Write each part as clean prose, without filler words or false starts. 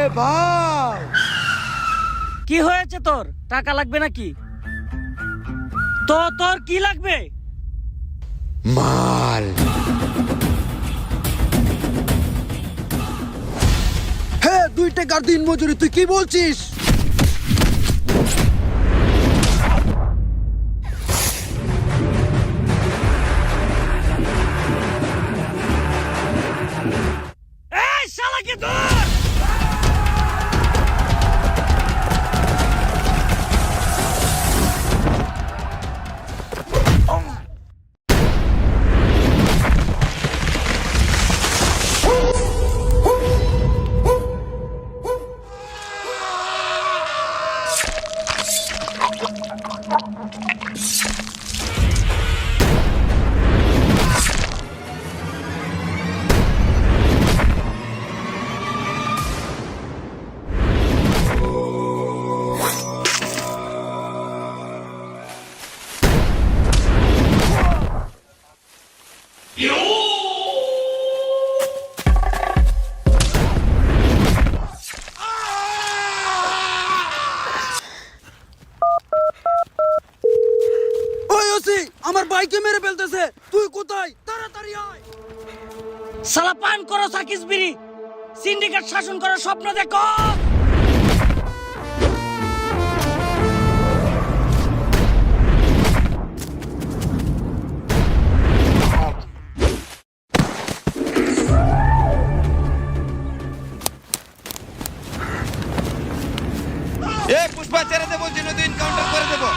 এ ভাই, কি হয়েছে তোর? টাকা লাগবে নাকি? তোর কি লাগবে? মাল। হ্যাঁ, 2 টাকার দিন মজুরি। তুই কি বলছিস? এই শালাকে ধর! ওই ওসি, আমার ভাইকে মেরে ফেলতেছে। তুই কোথায়? তাড়াতাড়ি আয়। শালা পান করো সাকিস বিড়ি, সিন্ডিকেট শাসন করার স্বপ্ন দেখো। এ পুষ্পা, ছেড়ে দে বলছি, নয়তো এনকাউন্টার করে দেবো।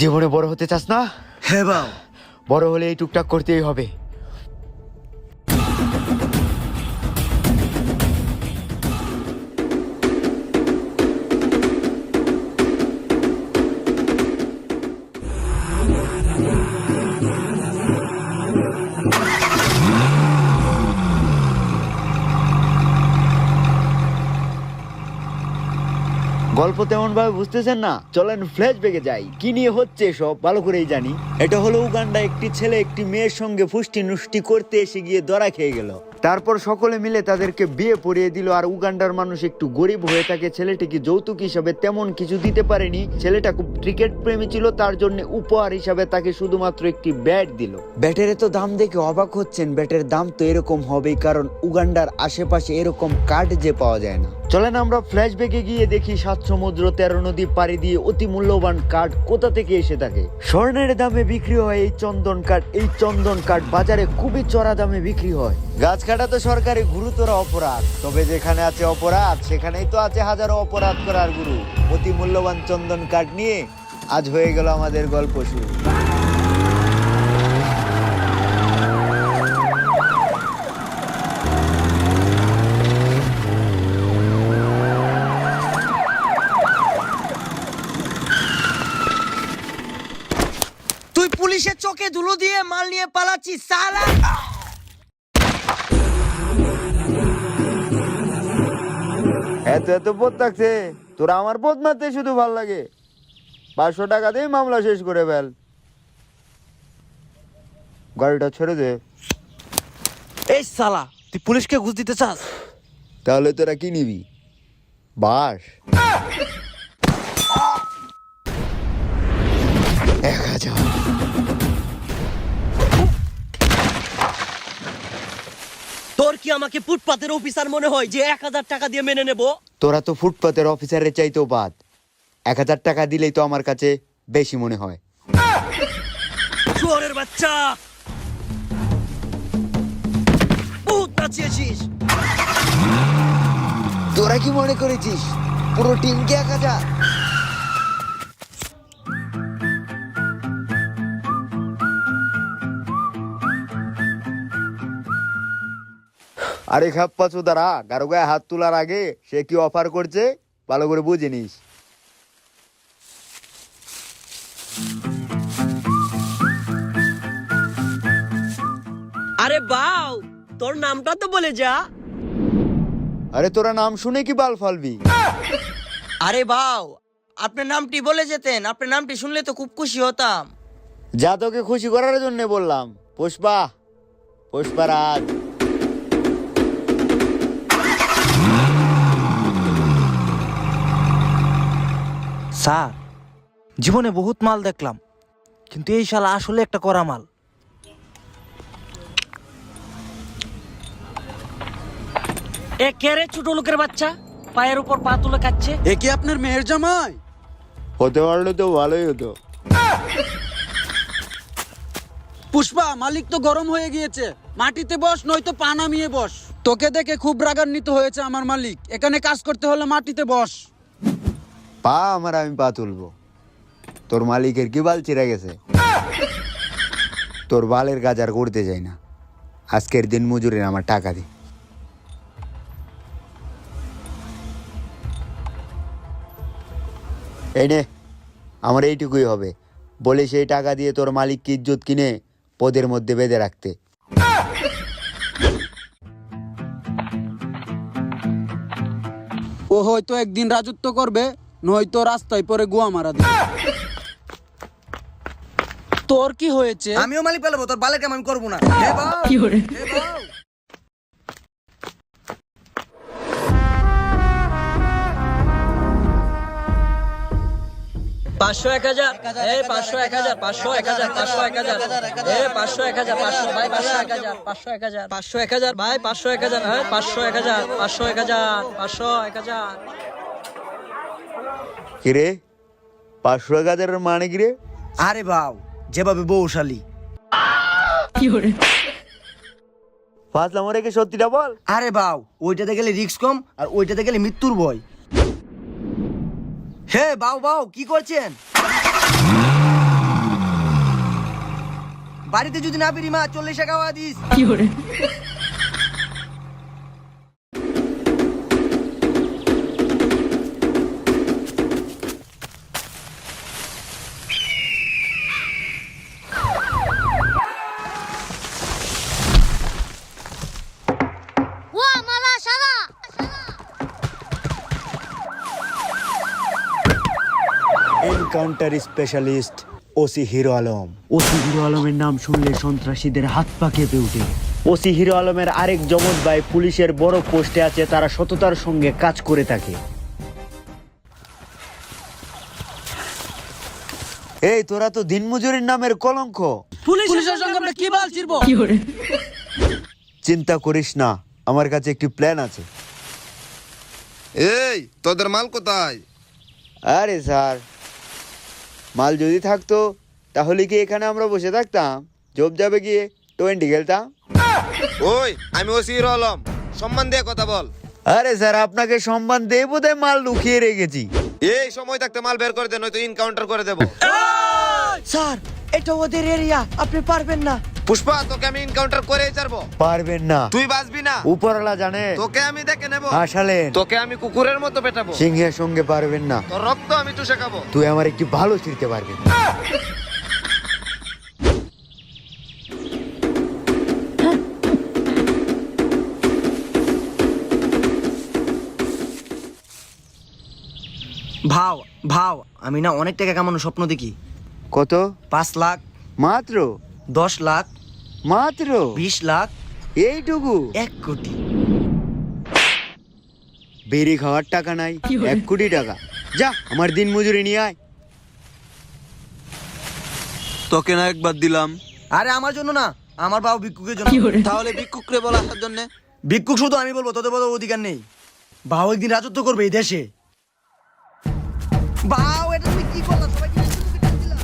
জীবনে বড় হতে চাস না? হ্যাঁ বাউ, বড় হলে এই টুকটাক করতেই হবে। গল্প তেমন ভাবে বুঝতেছেন না? চলেন ফ্ল্যাশব্যাকে যাই। কি নিয়ে হচ্ছে সব ভালো করেই জানি। এটা হলো উগান্ডা। একটি ছেলে একটি মেয়ের সঙ্গে ফুষ্টি নুষ্টি করতে এসে গিয়ে ধরা খেয়ে গেল। তারপর সকলে মিলে তাদেরকে বিয়ে পড়িয়ে দিল। আর উগান্ডার মানুষ একটু গরিব হয়ে থাকে। ছেলেটিকে যৌতুক হিসাবে তেমন কিছু দিতে পারেনি। ছেলেটা খুব ক্রিকেট প্রেমী ছিল, তার জন্য উপহার হিসাবে তাকে শুধুমাত্র একটি ব্যাট দিল। ব্যাটের তো দাম দেখে অবাক হচ্ছেন। ব্যাটের দাম তো এরকম হবেই, কারণ উগান্ডার আশেপাশে এরকম কার্ড যে পাওয়া যায় না। চলেন আমরা ফ্ল্যাশব্যাকে গিয়ে দেখি 7 সমুদ্র 13 নদী পাড়ি দিয়ে অতি মূল্যবান কাঠ কোথা থেকে এসে থাকে। স্বর্ণের দামে বিক্রি হয় এই চন্দন কাঠ। এই চন্দন কাঠ বাজারে খুবই চড়া দামে বিক্রি হয়। গাছ কাটা তো সরকারি গুরুতর অপরাধ, তবে যেখানে আছে অপরাধ সেখানেই তো আছে হাজারো অপরাধ করার গুরু। অতি মূল্যবান চন্দন কাঠ নিয়ে আজ হয়ে গেল আমাদের গল্প শুরু। তুই পুলিশের চোখে ধুলো দিয়ে মাল নিয়ে পালাচ্ছিস শালা। এত বোধ থাকছে তোরা? আমার বোধ মারতে শুধু ভাল লাগে। 500 টাকা দিয়ে মামলা শেষ করে ফেল। গাড়িটা ছেড়ে দে। এই শালা, তুই পুলিশকে ঘুষ দিতে চাস? তাহলে তোরা কি নিবি? বাস 1000। তোর কি আমাকে ফুটপাতের অফিসার মনে হয় যে 1000 টাকা দিয়ে মেনে নেব? তোরা তো ফুটপাতের অফিসারের চাইতেও বাদ। 1000 টাকা দিলেই তো আমার কাছে বেশি মনে হয়। চোরের বাচ্চা, বহুত নাচিয়েছিস। তোরা কি মনে করেছিস পুরো টিমকে 1000? আরে খাপ্পা চোদারা, কারো গায়ে হাত তোলার আগে সে কি অফার করছে ভালো করে বুঝে নিস। আরে বাউ, তোর নামটা তো বলে যা। আরে তোরা নাম শুনে কি বাল ফালবি? আরে বাউ, আপনার নামটি বলে যেতেন, আপনার নামটি শুনলে তো খুব খুশি হতাম। যা তোকে খুশি করার জন্য বললাম। পুষ্পা, পুষ্পারাজ। স্যার, জীবনে বহুত মাল দেখলাম, কিন্তু এই শালা আসলে একটা করা মাল। এ কে রে ছোট লোকের বাচ্চা, পায়ের উপর পা তুলে খাচ্ছে? এ কি আপনার মেয়ের জামাই? হতে পারলে তো ভালোই হতো। পুষ্পা, মালিক তো গরম হয়ে গিয়েছে, মাটিতে বস নয়তো পা নামিয়ে বস। তোকে দেখে খুব রাগান্বিত হয়েছে আমার মালিক, এখানে কাজ করতে হলে মাটিতে বস। পা আমার, আমি পা তুলবো? তোর মালিকের কি বাল চিরা গেছে? তোর বালের কাজ আর করতে যাই না। আজকের দিন মজুরির আমার টাকা দি। এই নে, আমার এইটুকুই হবে। বলে সেই টাকা দিয়ে তোর মালিককে ইজ্জত কিনে পদের মধ্যে বেঁধে রাখতে। ও হয়তো একদিন রাজত্ব করবে, নয়তো রাস্তায় পরে গুয়া মারা দিবে। তোর কি হয়েছে? আমিও মালিক পেলাবো, তোর বালের কাম আমি করবো না। হে বাউ, হে বাউ। 500 1000 এই 500 1000 500 1000 500 1000 এই 500 1000 500 ভাই 500 1000 500 1000 500 1000 ভাই 500 1000 হ্যাঁ 500 1000 500 1000 500 1000 কিরে 500,000 মানে কিরে? আরে বাউ, যেভাবে বউশালী। ফাজলাম রেখে সত্যিটা বল। আরে বাউ, ওইটাতে গেলে রিস্ক কম আর ওইটাতে গেলে মৃত্যুর ভয়। হে বাউ বাউ, কি করছেন? বাড়িতে যদি না পেরি মা 40 টাকা this. Encounter specialist OC hero Alam. OC hero আলমের নাম শুনলে সন্ত্রাসীদের হাত পা কেঁপে ওঠে। ওসি হিরো আলমের আরেক জমজ ভাই পুলিশের বড় পোস্টে আছে, তারা সততার সঙ্গে কাজ করে থাকে। এই তোরা তো দিনমজুরির নামের কলঙ্ক। পুলিশের সঙ্গে আমরা কি বাল ছিড়বো? চিন্তা করিস না, আমার কাছে একটি প্ল্যান আছে। এই তোদের মাল কোথায়? আরে স্যার, মাল যদি থাকতো তাহলে কি এখানে আমরা বসে থাকতাম? জব যাবে গিয়ে 20 খেলতাম। ওই আমি ওসি হিরো আলম, সম্মান দিয়ে কথা বল। আরে স্যার, আপনাকে সম্মান দিয়ে বোধহয় মাল লুকিয়ে রেখেছি। এই সময় থাকতে মাল বের করে দে, নয়তো এনকাউন্টার করে দেব। স্যার, এটা ওদের এরিয়া, আপনি পারবেন না। পুষ্পা, তোকে আমি এনকাউন্টার করেই ছাড়বো। পারবেন না, তুই বাঁচবি না। উপরওয়ালা জানে। তোকে আমি দেখে নেব। আসলেন তোকে আমি কুকুরের মতো পেটাবো। সিংহের সঙ্গে পারবেন না। তোর রক্ত আমি চুষে খাবো। তুই আমার একটু ভালো ছিড়তে পারবি। ভাও ভাও, আমি না অনেক টাকা কামানোর স্বপ্ন দেখি। কত? 5 লাখ, মাত্র? 10 লাখ, মাত্র 20 লাখ, এইটুকু? 1 কোটি। বেরি খাওয়ার টাকা নাই, 1 কোটি টাকা? যা আমার দিন মজুরি নিয়ে আয়। তোকে না একবার দিলাম। আরে আমার জন্য না, আমার বাবু ভিক্ষুকের জন্য। তাহলে ভিক্ষুকরে বল আসার জন্য। ভিক্ষুক শুধু আমি বলবো, তোদের বলার অধিকার নেই। বাবু একদিন রাজত্ব করবে এই দেশে। বাউ, এটা তুমি কি করলা? সবাইকে ভিক্ষুকে ডাক দিলা।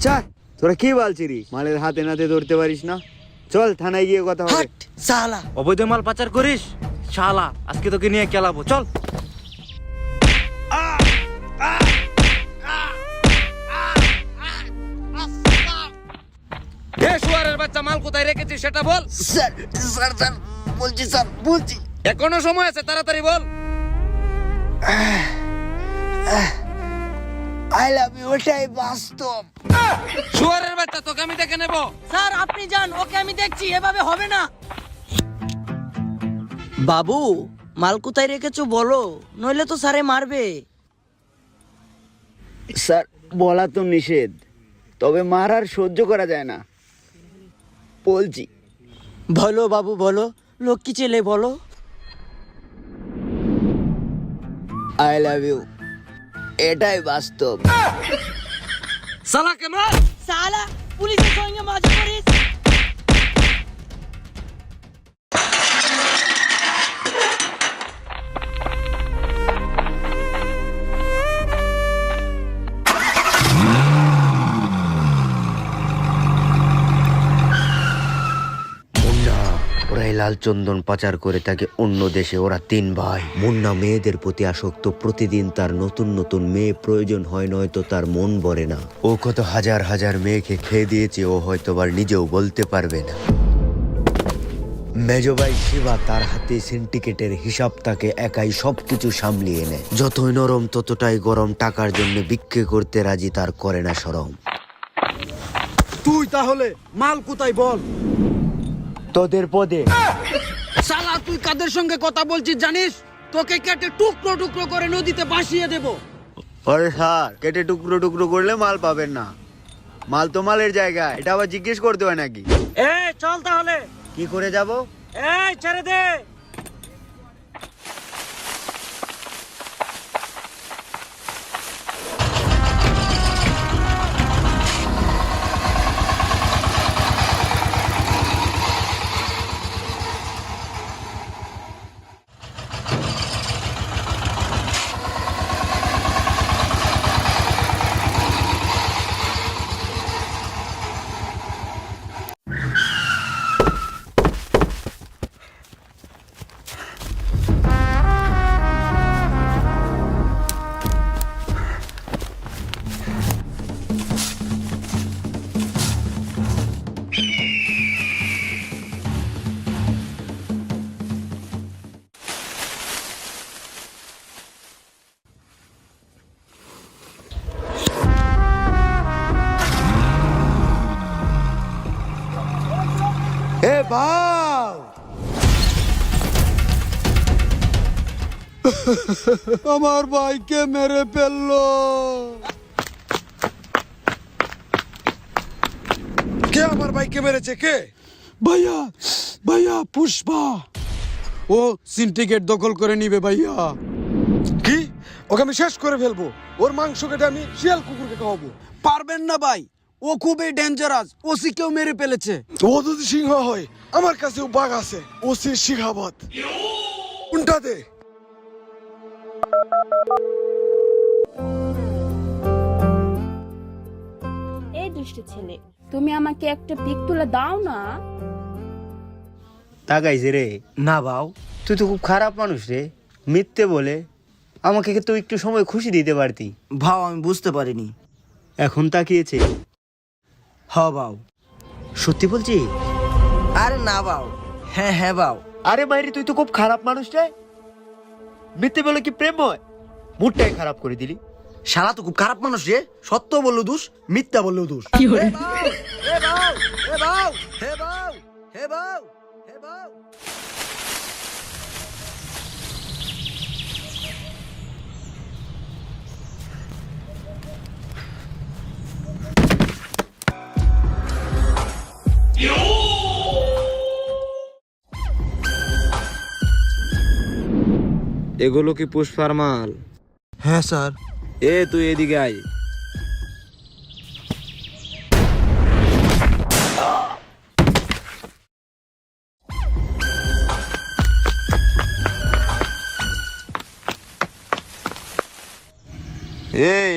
চল, তোরা কি বলছিস? মালের হাতে নাতে ধরতে পারিস না? চল থানায় গিয়ে কথা হবে। হাট সালা। অবৈধ মাল পাচার করিস, শালা আজকে তোকে নিয়ে খেলাবো, চল। এ শুয়ারের বাচ্চা, মাল কোথায় রেখেছিস সেটা বল। স্যার স্যার স্যার বলছি স্যার, বলছি। এখনো সময় আছে, তাড়াতাড়ি বল। আই লাভ ইউ, ওটাই বাস্তব। শুয়ারের বাচ্চা, তোকে আমি দেখে নেব। স্যার আপনি যান, ওকে আমি দেখছি, এভাবে হবে না। বাবু মাল কোথায় রেখেছো বলো, নইলে তো স্যারে মারবে। স্যার বলা তো নিষেধ, তবে মার আর সহ্য করা যায় না, বলছি। বলো বাবু বলো, লক্ষ্মী ছেলে বলো। আই লাভ ইউ, এটাই বাস্তব। শালাকে মার। সালা পুলিশের সঙ্গে মজা করিস। মুন্না, ওরাই লাল চন্দন পাচার করে থাকে অন্য দেশে। ওরা 3 ভাই। মুন্না মেয়েদের প্রতি আসক্ত, প্রতিদিন তার নতুন নতুন মেয়ে প্রয়োজন হয়, নয়তো তার মন ভরে না। ও কত হাজার হাজার মেয়েকে খেয়ে দিয়েছে, ও হয়তো আবার নিজেও বলতে পারবে না। মেজো ভাই শিবা, তার হাতে সিন্ডিকেটের হিসাব, তাকে একাই সবকিছু সামলিয়ে নেয়। যতই নরম ততটাই গরম, টাকার জন্য বিক্রি করতে রাজি, তার করে না শরম। তুই তাহলে মাল কোথায় বল। তোদের পদে। শালা তুই কাদের সঙ্গে কথা বলছিস জানিস? তোকে কেটে টুকরো টুকরো করে নদীতে ভাসিয়ে দেব। আরে স্যার, কেটে টুকরো টুকরো করলে মাল পাবেন না। মাল তো মালের জায়গায়, এটা আবার জিজ্ঞেস করতে হয় নাকি? চল তাহলে। কি করে যাব? ছেড়ে দে। এ ভাই, আমার ভাইকে মেরে ফেললো। কে আমার ভাইকে মেরেছে? কে? ভাইয়া ভাইয়া পুষ্পা, ও সিন্ডিকেট দখল করে নিবে ভাইয়া। কি? ওকে আমি শেষ করে ফেলবো। ওর মাংস কেটে আমি শিয়াল কুকুরকে খাওয়াবো। পারবেন না ভাই, ও খুবই ডেঞ্জারাস, ওসিকেও মেরে ফেলেছে। ও যদি সিংহ হয়, আমার কাছেও বাঘ আছে। ওসি শিখাবত কোনটা দে। এই দুষ্ট ছেলে, তুমি আমাকে একটা পিক তুলে দাও না। তাকাইছে রে। না বাউ, তুই তো খুব খারাপ মানুষ রে, মিথ্যে বলে। আমাকে তো একটু সময় খুশি দিতে পারতি। ভাও আমি বুঝতে পারিনি। এখন তাকিয়েছে। হ বাউ। সত্যি বলছি? আরে না বাউ। হ্যাঁ হ্যাঁ বাউ। আরে বাইরে, তুই তো খুব খারাপ মানুষ রে। মিথ্যে বলে কি প্রেম হয়? মুডটাই খারাপ করে দিলি। শালা তো খুব খারাপ মানুষ রে, সত্য বললো দোষ, মিথ্যা বললেও দোষ। এগুলো কি পুষ্পার মাল? হ্যাঁ স্যার। এ তুই এদিকে আয়।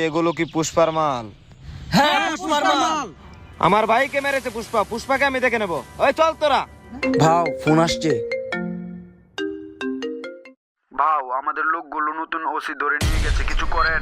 এগুলো কি পুষ্পার মাল? হ্যাঁ পুষ্পার মাল। আমার ভাইকে মেরেছে পুষ্পা। পুষ্পাকে আমি দেখে নেবো। ওই চল তোরা। ভাও ফোন আসছে। আমাদের লোকগুলো নতুন ওসি ধরে নিয়ে গেছে, কিছু করেন।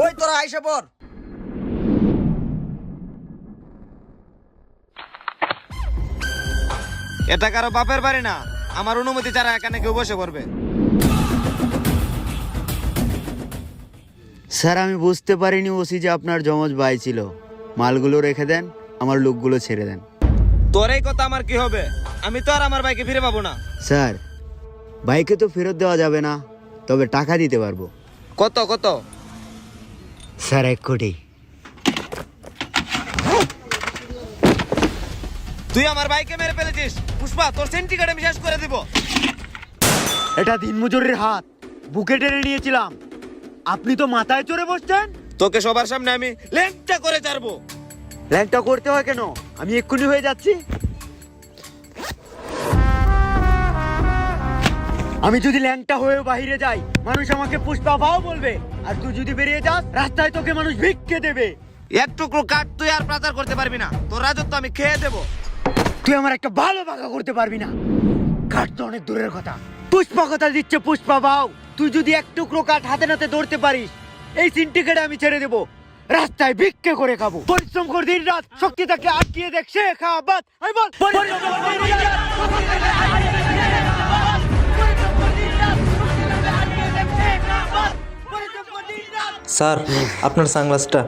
ওই তোরা আইসা পর। এটা কারো বাপের বাড়ি না, আমার অনুমতি ছাড়া এখানে কেউ বসে পড়বে। স্যার আমি বুঝতে পারিনি ওসি যে আপনার জমজ ভাই ছিল। মালগুলো রেখে দেন, আমার লোকগুলো ছেড়ে দেন। তোর এই কথা আমার কি হবে? আমি তো আর আমার বাইকে ফিরে পাবো না। স্যার বাইকে তো ফেরত দেওয়া যাবে না, তবে টাকা দিতে পারবো। কত কত? স্যার 1 কোটি। তুই আমার বাইকে মেরে ফেলেছিস পুষ্পা, তোর সেন্টিকেট আমি শেষ করে দিব। এটা দিনমজুরের হাত, বুকে টেনে নিয়েছিলাম, আপনি তো মাথায় চড়ে বসছেন। তোকে সবার সামনে আমি ল্যাংটা করে ছাড়বো। ল্যাংটা করতে হয় কেন? আমি এক্ষুনি হয়ে যাচ্ছি। আমি যদি ল্যাংটা হয়ে বাইরে যাই, মানুষ আমাকে পুষ্পা ভাও বলবে, আর তুই যদি বেরিয়ে যাস রাস্তায় তোকে মানুষ ভিক্ষে দেবে। এক টুকরো কাঠ তুই আর পাচার করতে পারবি না, তোর রাজত্ব আমি খেয়ে দেবো। তুই আমার একটা ভালো বাঁকা করতে পারবি না। কাঠ তো অনেক দূরের কথা, পুষ্পা কথা দিচ্ছে পুষ্পা ভাও। তুই যদি এক টুকরো কাঠ হাতে নাতে ধরতে পারিস, এই সিন্ডিকেটে আমি ছেড়ে দেবো, রাস্তায় ভিক্ষে করে খাবো। পরিশ্রম কর দিন রাত, শক্তি তাকে আটকিয়ে দেখ শেখাবাদ। আমি বল পরিশ্রম কর দিন রাত, শক্তি তাকে আটকিয়ে দেখ শেখাবাদ। পরিশ্রম কর দিন রাত, শক্তি তাকে আটকিয়ে দেখ শেখাবাদ। পরিশ্রম কর দিন রাত। স্যার আপনার সানগ্লাসটা।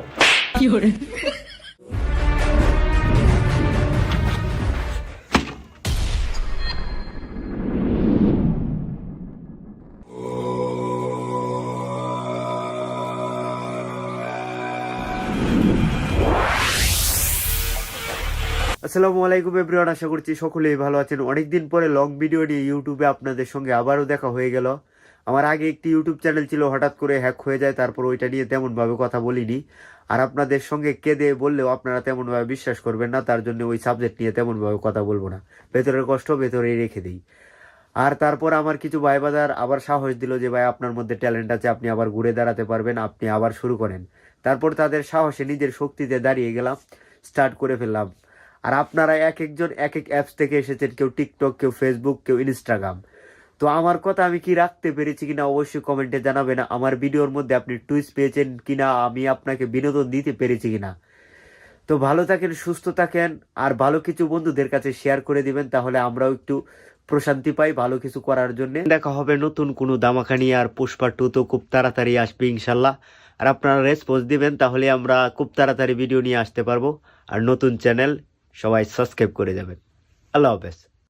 আসসালামু আলাইকুম এভরিওয়ান, আশা করছি সকলেই ভালো আছেন। অনেকদিন পরে লং ভিডিও নিয়ে ইউটিউবে আপনাদের সঙ্গে আবারও দেখা হয়ে গেল। আমার আগে একটি ইউটিউব চ্যানেল ছিল, হঠাৎ করে হ্যাক হয়ে যায়, তারপর ওইটা নিয়ে তেমনভাবে কথা বলিনি। আর আপনাদের সঙ্গে কেঁদে বললেও আপনারা তেমনভাবে বিশ্বাস করবেন না, তার জন্য ওই সাবজেক্ট নিয়ে তেমনভাবে কথা বলবো না। ভেতরের কষ্ট ভেতরেই রেখে দিই। আর তারপর আমার কিছু ভাই বাজার আবার সাহস দিল যে ভাই আপনার মধ্যে ট্যালেন্ট আছে, আপনি আবার ঘুরে দাঁড়াতে পারবেন, আপনি আবার শুরু করেন। তারপর তাদের সাহসে নিজের শক্তিতে দাঁড়িয়ে গেলাম, স্টার্ট করে ফেললাম। আর আপনারা এক একজন এক এক অ্যাপস থেকে এসেছেন, কেউ টিকটক, কেউ ফেসবুক, কেউ ইনস্টাগ্রাম। তো আমার কথা আমি কি রাখতে পেরেছি কিনা অবশ্যই কমেন্টে জানাবেন। আমার ভিডিওর মধ্যে আপনি টুইস্ট পেয়েছেন কিনা, আমি আপনাকে বিনোদন দিতে পেরেছি কিনা। তো ভালো থাকেন, সুস্থ থাকেন, আর ভালো কিছু বন্ধুদের কাছে শেয়ার করে দিবেন, তাহলে আমরাও একটু প্রশান্তি পাই ভালো কিছু করার জন্য। দেখা হবে নতুন কোনো দামাকা নিয়ে, আর পুষ্পা 2 তো খুব তাড়াতাড়ি আসবে ইনশাল্লাহ। আর আপনারা রেসপন্স দিবেন, তাহলে আমরা খুব তাড়াতাড়ি ভিডিও নিয়ে আসতে পারবো। আর নতুন চ্যানেল সবাই সাবস্ক্রাইব করে যাবেন। আল্লাহ হাফেজ।